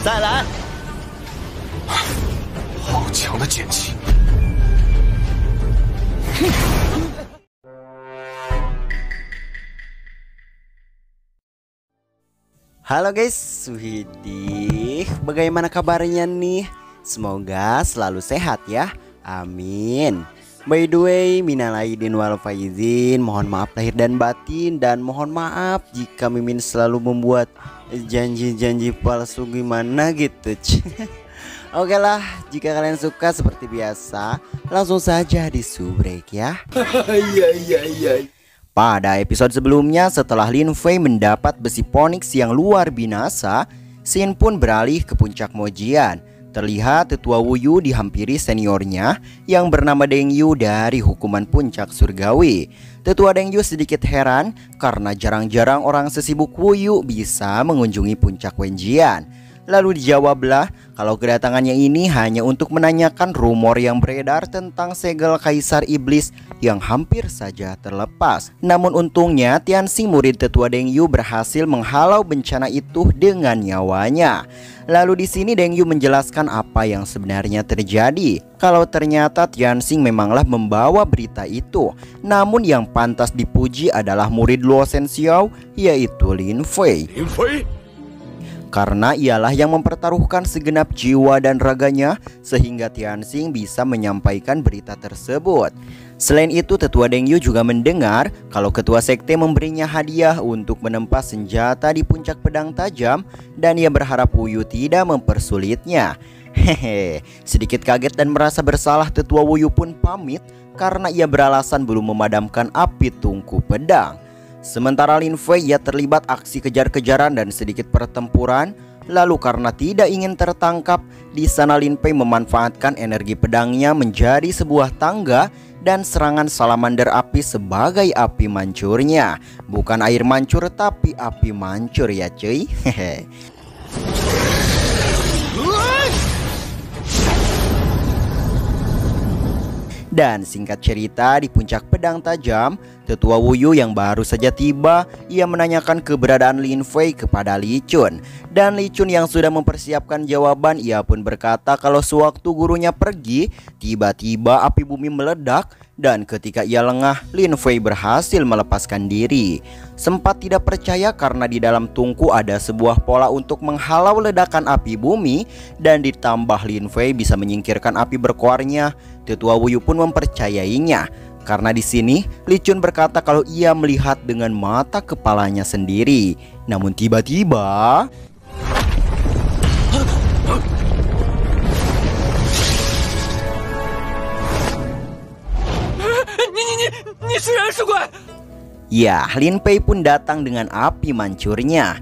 再来！好强的剑气！ Halo guys, widih, bagaimana kabarnya nih? Semoga selalu sehat ya, amin. By the way, minal aidin wal faizin, mohon maaf lahir dan batin. Dan mohon maaf jika Mimin selalu membuat janji-janji palsu gimana gitu. Oke lah, jika kalian suka seperti biasa, langsung saja di subrek ya. Iya. Pada episode sebelumnya, setelah Lin Fei mendapat besi Phoenix yang luar binasa, Xin pun beralih ke puncak Mojian. Terlihat tetua Wu Yu dihampiri seniornya yang bernama Deng Yu dari hukuman puncak surgawi. Tetua Deng Yu sedikit heran karena jarang-jarang orang sesibuk Wu Yu bisa mengunjungi puncak Wenjian. Lalu dijawablah kalau kedatangannya ini hanya untuk menanyakan rumor yang beredar tentang segel Kaisar Iblis yang hampir saja terlepas. Namun untungnya Tianxing murid tetua Deng Yu berhasil menghalau bencana itu dengan nyawanya. Lalu di sini Deng Yu menjelaskan apa yang sebenarnya terjadi. Kalau ternyata Tianxing memanglah membawa berita itu. Namun yang pantas dipuji adalah murid Luo Shenxiao, yaitu Lin Fei. Karena ialah yang mempertaruhkan segenap jiwa dan raganya sehingga Tianxing bisa menyampaikan berita tersebut. Selain itu, tetua Deng Yu juga mendengar kalau ketua sekte memberinya hadiah untuk menempa senjata di puncak pedang tajam, dan ia berharap Wu Yu tidak mempersulitnya. Hehe, sedikit kaget dan merasa bersalah, tetua Wu Yu pun pamit karena ia beralasan belum memadamkan api tungku pedang. Sementara Lin Fei ia terlibat aksi kejar-kejaran dan sedikit pertempuran. Lalu karena tidak ingin tertangkap, di sana Lin Fei memanfaatkan energi pedangnya menjadi sebuah tangga dan serangan salamander api sebagai api mancurnya. Bukan air mancur tapi api mancur ya cuy. Hehe. Dan singkat cerita, di puncak pedang tajam, tetua Wu Yu yang baru saja tiba, ia menanyakan keberadaan Lin Fei kepada Li Chun. Dan Li Chun yang sudah mempersiapkan jawaban, ia pun berkata kalau sewaktu gurunya pergi, tiba-tiba api bumi meledak. Dan ketika ia lengah, Lin Fei berhasil melepaskan diri. Sempat tidak percaya karena di dalam tungku ada sebuah pola untuk menghalau ledakan api bumi. Dan ditambah Lin Fei bisa menyingkirkan api berkoarnya, tetua Wu Yu pun mempercayainya. Karena di sini Li Chun berkata kalau ia melihat dengan mata kepalanya sendiri. Namun tiba-tiba ya, Lin Fei pun datang dengan api mancurnya.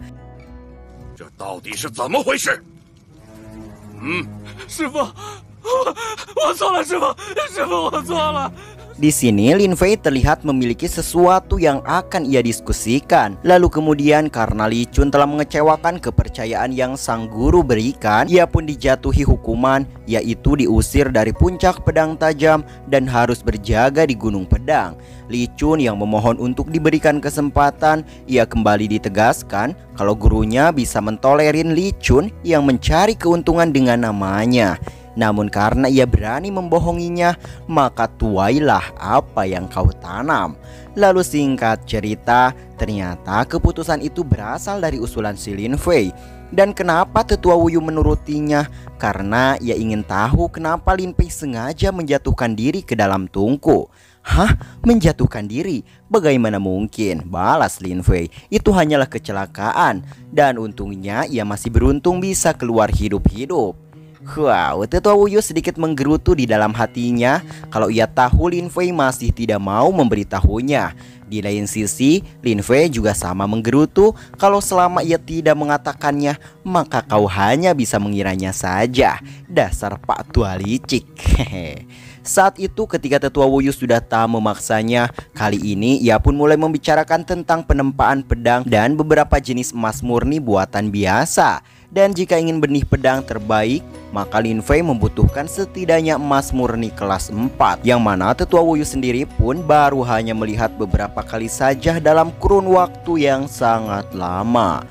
Di sini Lin Fei terlihat memiliki sesuatu yang akan ia diskusikan. Lalu kemudian karena Li Chun telah mengecewakan kepercayaan yang sang guru berikan, ia pun dijatuhi hukuman, yaitu diusir dari puncak pedang tajam dan harus berjaga di gunung pedang. Li Chun yang memohon untuk diberikan kesempatan, ia kembali ditegaskan kalau gurunya bisa mentolerin Li Chun yang mencari keuntungan dengan namanya. Namun karena ia berani membohonginya, maka tuailah apa yang kau tanam. Lalu singkat cerita, ternyata keputusan itu berasal dari usulan si Lin Fei. Dan kenapa tetua Wu Yu menurutinya? Karena ia ingin tahu kenapa Lin Fei sengaja menjatuhkan diri ke dalam tungku. Hah? Menjatuhkan diri? Bagaimana mungkin? Balas Lin Fei, itu hanyalah kecelakaan. Dan untungnya ia masih beruntung bisa keluar hidup-hidup. Wow, tetua Wu Yu sedikit menggerutu di dalam hatinya kalau ia tahu Lin Fei masih tidak mau memberitahunya. Di lain sisi, Lin Fei juga sama menggerutu kalau selama ia tidak mengatakannya, maka kau hanya bisa mengiranya saja. Dasar Pak Tua licik. Saat itu ketika tetua Wu Yu sudah tak memaksanya, kali ini ia pun mulai membicarakan tentang penempaan pedang dan beberapa jenis emas murni buatan biasa. Dan jika ingin benih pedang terbaik, maka Lin Fei membutuhkan setidaknya emas murni kelas 4, yang mana tetua Wu Yu sendiri pun baru hanya melihat beberapa kali saja dalam kurun waktu yang sangat lama.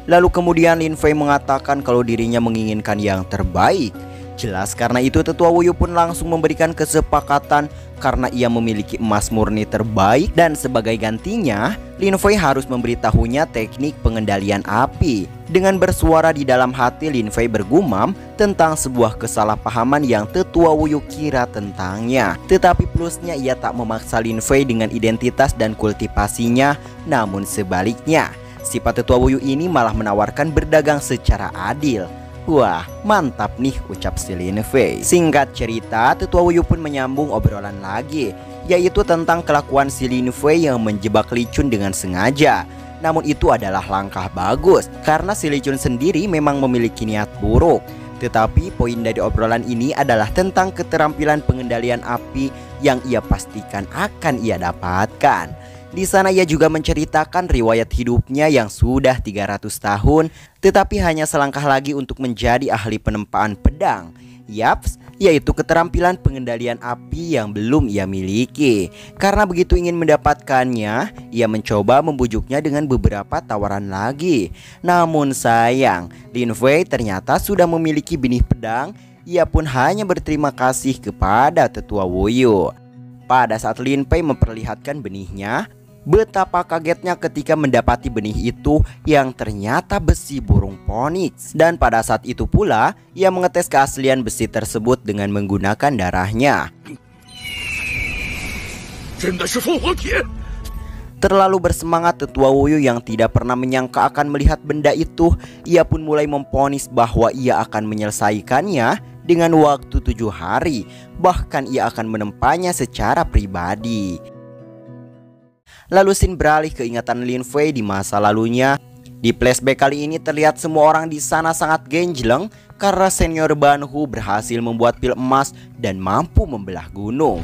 Lalu kemudian Lin Fei mengatakan kalau dirinya menginginkan yang terbaik. Jelas karena itu Tetua Wuyu pun langsung memberikan kesepakatan karena ia memiliki emas murni terbaik dan sebagai gantinya Lin Fei harus memberitahunya teknik pengendalian api. Dengan bersuara di dalam hati, Lin Fei bergumam tentang sebuah kesalahpahaman yang Tetua Wuyu kira tentangnya. Tetapi plusnya ia tak memaksa Lin Fei dengan identitas dan kultivasinya, namun sebaliknya sifat Tetua Wuyu ini malah menawarkan berdagang secara adil. Wah, mantap nih, ucap si Lin Fei. Singkat cerita, Tetua Wuyu pun menyambung obrolan lagi, yaitu tentang kelakuan si Lin Fei yang menjebak Li Chun dengan sengaja. Namun itu adalah langkah bagus, karena si Li Chun sendiri memang memiliki niat buruk. Tetapi poin dari obrolan ini adalah tentang keterampilan pengendalian api yang ia pastikan akan ia dapatkan. Di sana ia juga menceritakan riwayat hidupnya yang sudah 300 tahun, tetapi hanya selangkah lagi untuk menjadi ahli penempaan pedang. Yaps, yaitu keterampilan pengendalian api yang belum ia miliki. Karena begitu ingin mendapatkannya, ia mencoba membujuknya dengan beberapa tawaran lagi. Namun sayang, Lin Fei ternyata sudah memiliki benih pedang. Ia pun hanya berterima kasih kepada Tetua Wuyu. Pada saat Lin Fei memperlihatkan benihnya, betapa kagetnya ketika mendapati benih itu yang ternyata besi burung Phoenix. Dan pada saat itu pula ia mengetes keaslian besi tersebut dengan menggunakan darahnya. Terlalu bersemangat Tetua Wuyu yang tidak pernah menyangka akan melihat benda itu, ia pun mulai memvonis bahwa ia akan menyelesaikannya dengan waktu 7 hari. Bahkan ia akan menempanya secara pribadi. Lalu scene beralih ke ingatan Lin Fei di masa lalunya. Di flashback kali ini terlihat semua orang di sana sangat genjleng karena senior Ban Hu berhasil membuat pil emas dan mampu membelah gunung.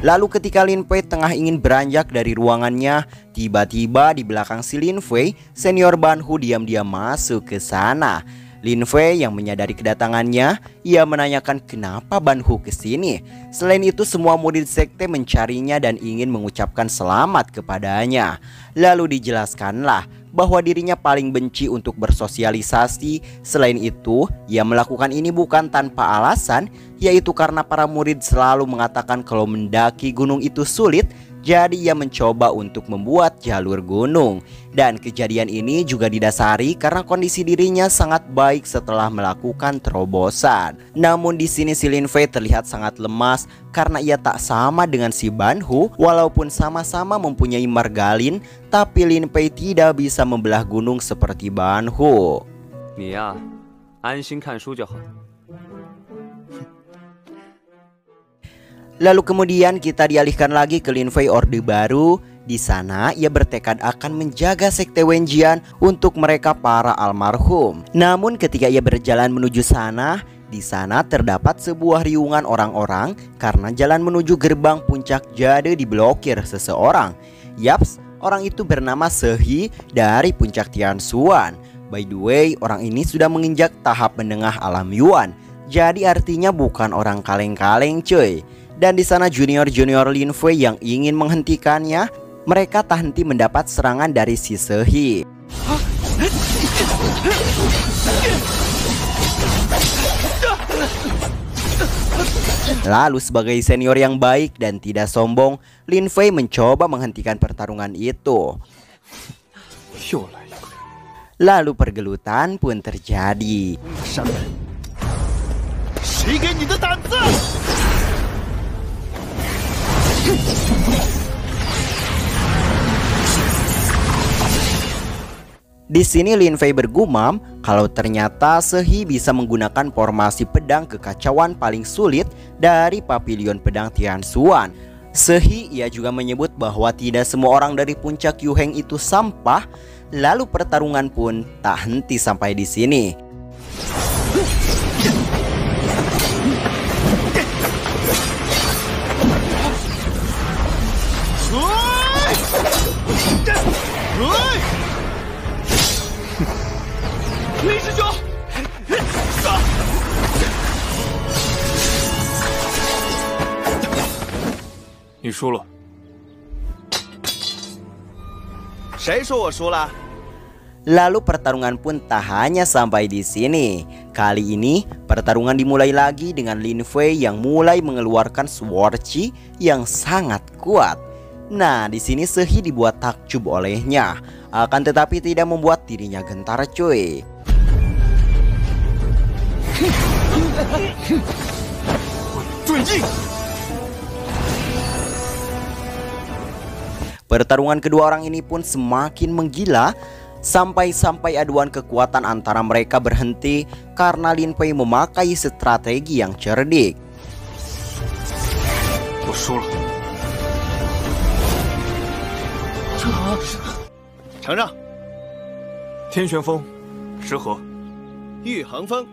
Lalu ketika Lin Fei tengah ingin beranjak dari ruangannya, tiba-tiba di belakang si Lin Fei, senior Ban Hu diam-diam masuk ke sana. Lin Fei yang menyadari kedatangannya, ia menanyakan kenapa Ban Hu kesini. Selain itu semua murid sekte mencarinya dan ingin mengucapkan selamat kepadanya. Lalu dijelaskanlah bahwa dirinya paling benci untuk bersosialisasi. Selain itu, ia melakukan ini bukan tanpa alasan, yaitu karena para murid selalu mengatakan kalau mendaki gunung itu sulit. Jadi ia mencoba untuk membuat jalur gunung. Dan kejadian ini juga didasari karena kondisi dirinya sangat baik setelah melakukan terobosan. Namun di sini si Lin Fei terlihat sangat lemas karena ia tak sama dengan si Ban Hu. Walaupun sama-sama mempunyai margalin, tapi Lin Fei tidak bisa membelah gunung seperti Ban Hu. 你呀，安心看书就好。 Lalu kemudian kita dialihkan lagi ke Lin Fei Orde Baru. Di sana ia bertekad akan menjaga sekte Wenjian untuk mereka para almarhum. Namun ketika ia berjalan menuju sana, di sana terdapat sebuah riungan orang-orang karena jalan menuju gerbang puncak Jade diblokir seseorang. Yaps, orang itu bernama Sehi dari puncak Tianshuan. By the way, orang ini sudah menginjak tahap menengah alam Yuan. Jadi artinya bukan orang kaleng-kaleng cuy. Dan di sana junior-junior Lin Fei yang ingin menghentikannya, mereka tak henti mendapat serangan dari si Sehi. Lalu sebagai senior yang baik dan tidak sombong, Lin Fei mencoba menghentikan pertarungan itu. Lalu pergelutan pun terjadi. Di sini Lin Fei bergumam kalau ternyata Sehi bisa menggunakan formasi pedang kekacauan paling sulit dari pavilion pedang Tianshuan. Sehi ia juga menyebut bahwa tidak semua orang dari puncak Yuheng itu sampah. Lalu pertarungan pun tak henti sampai di sini. 谁说我输了？ Lalu pertarungan pun tak hanya sampai di sini. Kali ini pertarungan dimulai lagi dengan Lin Fei yang mulai mengeluarkan Sword Chi yang sangat kuat. Nah, di sini Sehi dibuat takjub olehnya, akan tetapi tidak membuat dirinya gentar, cuy. Pertarungan kedua orang ini pun semakin menggila. Sampai-sampai aduan kekuatan antara mereka berhenti karena Lin Fei memakai strategi yang cerdik. 我输了。承让。天旋风，石河。玉衡风，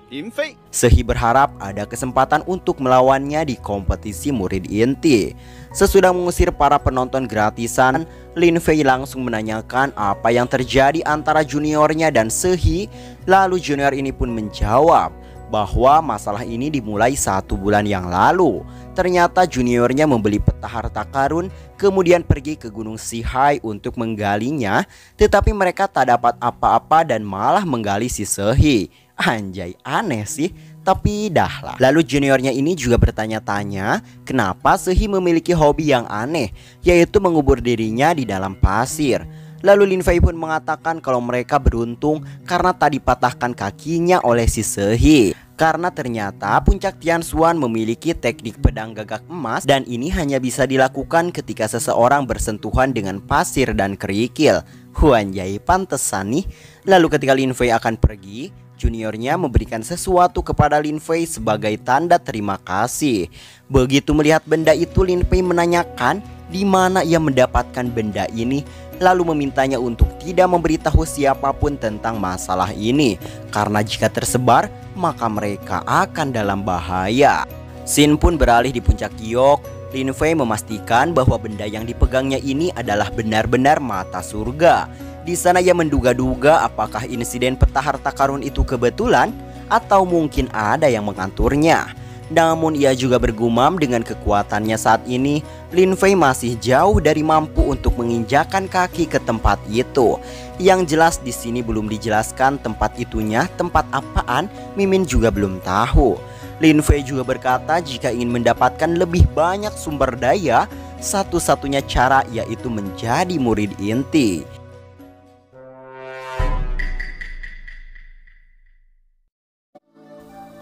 林飞。 Sehi berharap ada kesempatan untuk melawannya di kompetisi murid inti. Sesudah mengusir para penonton gratisan, Lin Fei langsung menanyakan apa yang terjadi antara juniornya dan Sehi. Lalu junior ini pun menjawab bahwa masalah ini dimulai 1 bulan yang lalu. Ternyata juniornya membeli peta harta karun, kemudian pergi ke Gunung Sihai untuk menggalinya. Tetapi mereka tak dapat apa-apa dan malah menggali si Sehi. Anjay, aneh sih. Tapi dahlah. Lalu juniornya ini juga bertanya-tanya kenapa Sehi memiliki hobi yang aneh, yaitu mengubur dirinya di dalam pasir. Lalu Lin Fei pun mengatakan kalau mereka beruntung karena tak dipatahkan kakinya oleh si Sehi. Karena ternyata puncak Tianshuan memiliki teknik pedang gagak emas, dan ini hanya bisa dilakukan ketika seseorang bersentuhan dengan pasir dan kerikil. Anjay, pantesan nih. Lalu ketika Lin Fei akan pergi, juniornya memberikan sesuatu kepada Lin Fei sebagai tanda terima kasih. Begitu melihat benda itu, Lin Fei menanyakan di mana ia mendapatkan benda ini, lalu memintanya untuk tidak memberitahu siapapun tentang masalah ini, karena jika tersebar maka mereka akan dalam bahaya. Scene pun beralih di puncak Giok. Lin Fei memastikan bahwa benda yang dipegangnya ini adalah benar-benar mata surga. Di sana ia menduga-duga apakah insiden peta harta karun itu kebetulan atau mungkin ada yang mengaturnya. Namun ia juga bergumam dengan kekuatannya saat ini, Lin Fei masih jauh dari mampu untuk menginjakan kaki ke tempat itu. Yang jelas di sini belum dijelaskan tempat itunya tempat apaan, Mimin juga belum tahu. Lin Fei juga berkata jika ingin mendapatkan lebih banyak sumber daya, satu-satunya cara yaitu menjadi murid inti.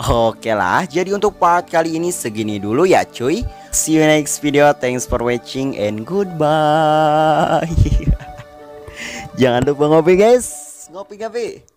Oke lah, jadi untuk part kali ini segini dulu ya cuy. See you next video, thanks for watching and goodbye. Jangan lupa ngopi guys, ngopi.